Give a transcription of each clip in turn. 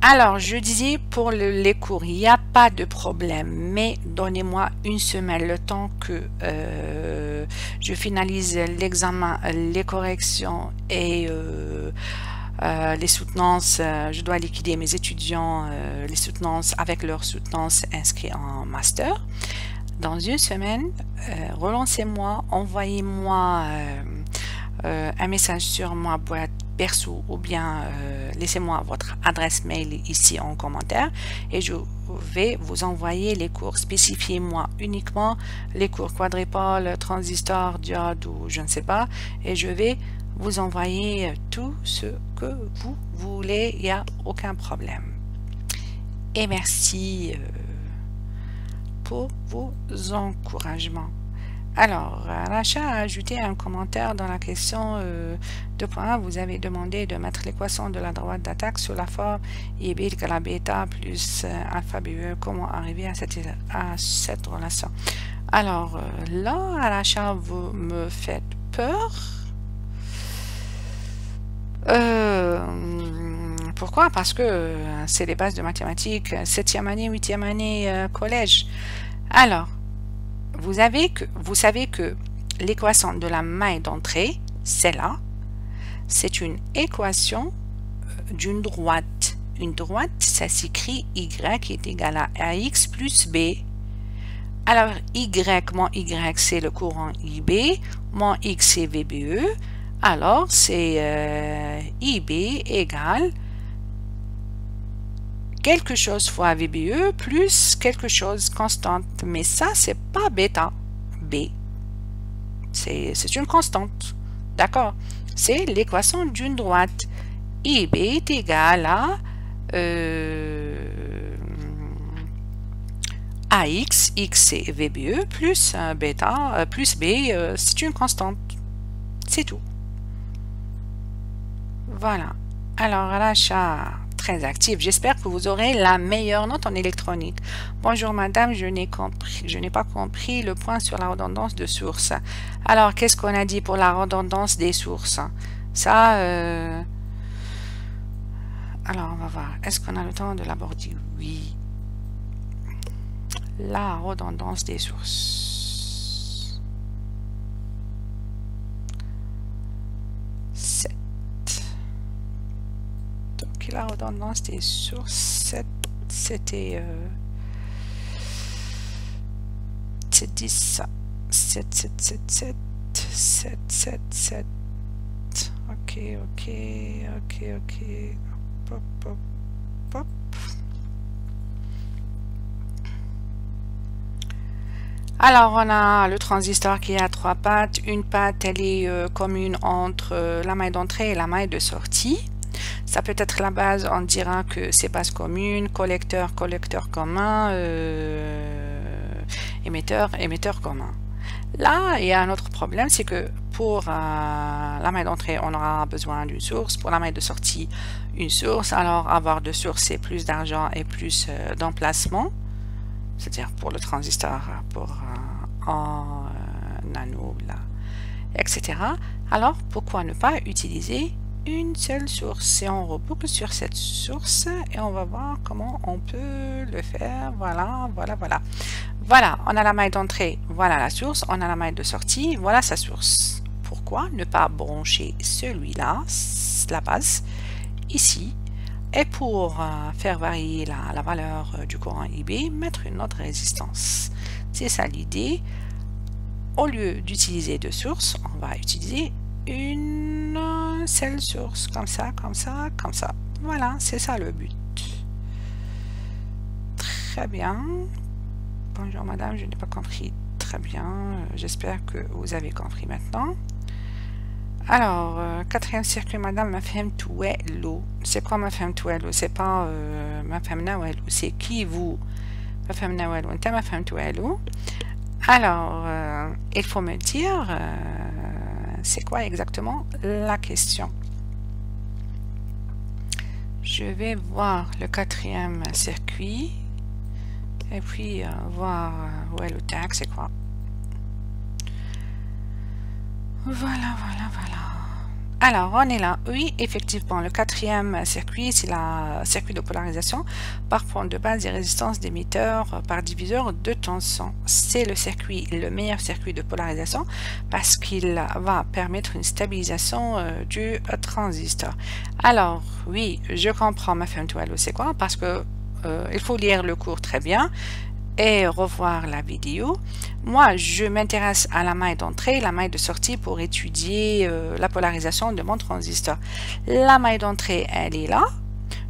Alors, je disais pour les cours, il n'y a pas de problème, mais donnez-moi une semaine le temps que je finalise l'examen, les corrections et les soutenances. Je dois liquider mes étudiants, les soutenances avec leurs soutenances inscrits en master. Dans une semaine, relancez-moi, envoyez-moi un message sur ma boîte perso ou bien laissez-moi votre adresse mail ici en commentaire et je vais vous envoyer les cours. Spécifiez-moi uniquement les cours quadripôle, transistor, diode ou je ne sais pas et je vais vous envoyer tout ce que vous voulez, il n'y a aucun problème. Et merci pour vos encouragements. Alors, Racha a ajouté un commentaire dans la question 2.1. Vous avez demandé de mettre l'équation de la droite d'attaque sur la forme IB égale à bêta plus alpha BE. Comment arriver à cette relation? Alors, là, Racha, vous me faites peur. Pourquoi? Parce que c'est les bases de mathématiques, 7e année, 8e année, collège. Alors, vous savez que l'équation de la maille d'entrée, celle-là, c'est une équation d'une droite. Une droite, ça s'écrit Y est égal à AX plus B. Alors, moins Y, c'est le courant IB, moins X, c'est VBE. Alors, c'est IB égale quelque chose fois VBE plus quelque chose constante. Mais ça, c'est pas bêta. B. C'est une constante. D'accord? C'est l'équation d'une droite. IB est égal à AX, X c'est VBE plus bêta plus B, c'est une constante. C'est tout. Voilà. Alors, Racha, très actif. J'espère que vous aurez la meilleure note en électronique. Bonjour madame, je n'ai pas compris le point sur la redondance de source. Alors, qu'est-ce qu'on a dit pour la redondance des sources? Ça, alors, on va voir. Est-ce qu'on a le temps de l'aborder? Oui. La redondance des sources. 7. Donc, la redondance des sources, 7, c'était... c'est 10, ça. 7, 7, 7, 7, 7, 7, 7. Ok, ok, ok, ok. Pop, pop, pop. Alors, on a le transistor qui a 3 pattes. Une patte, elle est commune entre la maille d'entrée et la maille de sortie. Ça peut être la base, on dira que c'est base commune, collecteur commun, émetteur commun. Là, il y a un autre problème, c'est que pour la maille d'entrée, on aura besoin d'une source. Pour la maille de sortie, une source. Alors, avoir deux sources, c'est plus d'argent et plus d'emplacement. C'est-à-dire pour le transistor, pour en nano, là, etc. Alors, pourquoi ne pas utiliser une seule source? Et on reboucle sur cette source et on va voir comment on peut le faire. Voilà, voilà, voilà. Voilà, on a la maille d'entrée, voilà la source. On a la maille de sortie, voilà sa source. Pourquoi ne pas brancher celui-là, la base, ici? Et pour faire varier la valeur du courant IB, mettre une autre résistance. C'est ça l'idée. Au lieu d'utiliser deux sources, on va utiliser une seule source. Comme ça, comme ça, comme ça. Voilà, c'est ça le but. Très bien. Bonjour madame, je n'ai pas compris. Très bien. J'espère que vous avez compris maintenant. Alors, quatrième circuit, madame, ma femme Touello. C'est quoi ma femme Touello? C'est pas ma femme Nawello. C'est qui vous? Ma femme Nawello. Ma femme Touello. Alors, il faut me dire, c'est quoi exactement la question? Je vais voir le quatrième circuit. Et puis, voir où est le tag, c'est quoi? Voilà, voilà, voilà. Alors, on est là. Oui, effectivement, le quatrième circuit, c'est le circuit de polarisation par point de base des résistances d'émetteur par diviseur de tension. C'est le meilleur circuit de polarisation parce qu'il va permettre une stabilisation du transistor. Alors, oui, je comprends ma fin c'est quoi? Parce que il faut lire le cours très bien et revoir la vidéo. Moi, je m'intéresse à la maille d'entrée et la maille de sortie pour étudier la polarisation de mon transistor. La maille d'entrée, elle est là.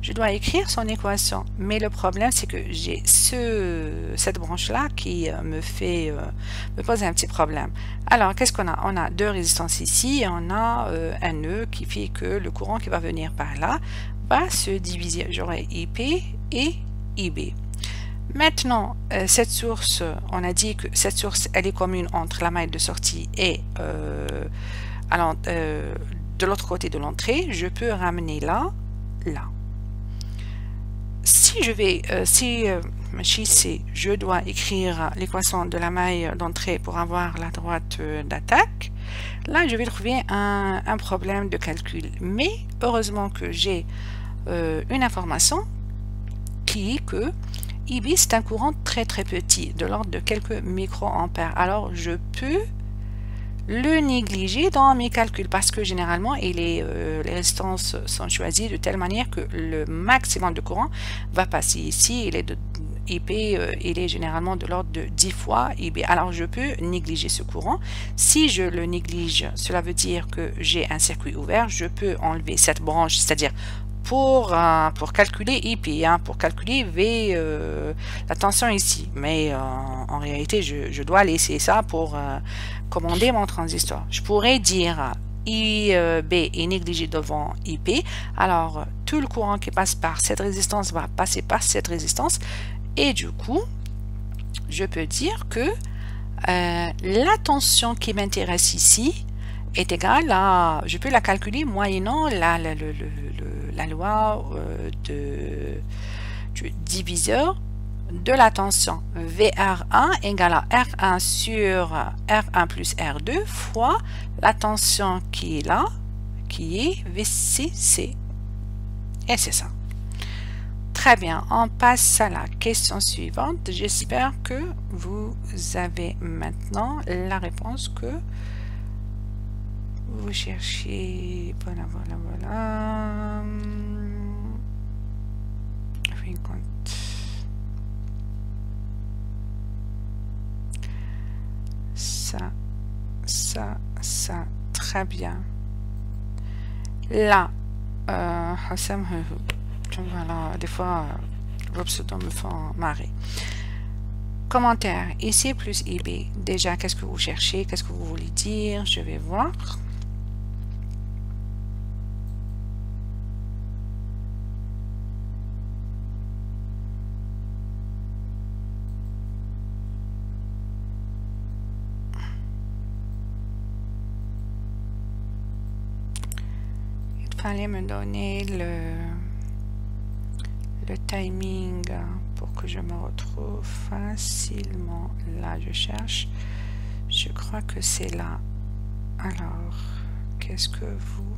Je dois écrire son équation. Mais le problème, c'est que j'ai cette branche-là qui me pose un petit problème. Alors, qu'est-ce qu'on a? On a deux résistances ici et on a un nœud qui fait que le courant qui va venir par là va se diviser. J'aurai IP et IB. Maintenant, cette source, on a dit que cette source, elle est commune entre la maille de sortie et de l'autre côté de l'entrée. Je peux ramener là. Si je vais, je dois écrire l'équation de la maille d'entrée pour avoir la droite d'attaque. Là, je vais trouver un problème de calcul. Mais heureusement que j'ai une information qui est que IB, c'est un courant très petit, de l'ordre de quelques microampères. Alors, je peux le négliger dans mes calculs parce que généralement, les résistances sont choisies de telle manière que le maximum de courant va passer ici. IP, il est généralement de l'ordre de 10 fois IB. Alors, je peux négliger ce courant. Si je le néglige, cela veut dire que j'ai un circuit ouvert. Je peux enlever cette branche, c'est-à-dire pour calculer IP, pour calculer V, la tension ici. Mais en réalité, je dois laisser ça pour commander mon transistor. Je pourrais dire IB est négligé devant IP. Alors, tout le courant qui passe par cette résistance va passer par cette résistance. Et du coup, je peux dire que la tension qui m'intéresse ici est égale à, je peux la calculer moyennant la loi du diviseur de la tension. VR1 égale à R1 sur R1 plus R2 fois la tension qui est là, qui est VCC. Et c'est ça. Très bien, on passe à la question suivante. J'espère que vous avez maintenant la réponse que vous cherchez. Voilà. Ça, très bien. Là, Hassam, voilà, des fois, vos pseudos me font marrer. Commentaire, ici plus IB. Déjà, qu'est-ce que vous cherchez? Qu'est-ce que vous voulez dire? Je vais voir. Allez me donner le timing pour que je me retrouve facilement. Là, je cherche. Je crois que c'est là. Alors, qu'est-ce que vous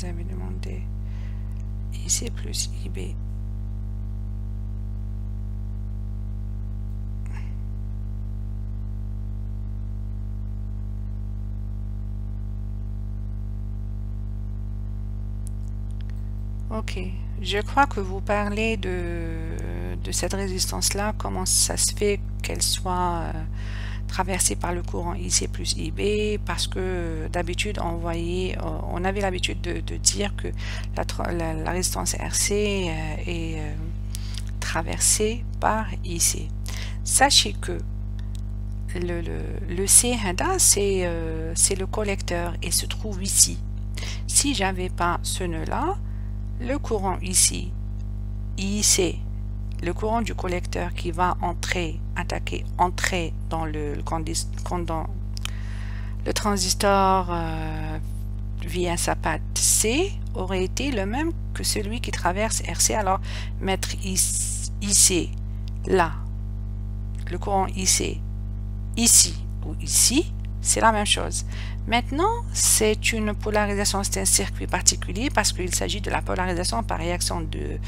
avez demandé? IC plus IB. Ok, je crois que vous parlez de cette résistance-là, comment ça se fait qu'elle soit traversée par le courant IC plus IB, parce que d'habitude on avait l'habitude de dire que la résistance RC est traversée par IC. Sachez que le C c'est le collecteur et se trouve ici. Si j'avais pas ce nœud-là, le courant ici, IC, le courant du collecteur qui va entrer dans le transistor via sa patte C, aurait été le même que celui qui traverse RC. Alors, mettre IC là, le courant IC ici ou ici, c'est la même chose. Maintenant, c'est une polarisation, c'est un circuit particulier parce qu'il s'agit de la polarisation par réaction de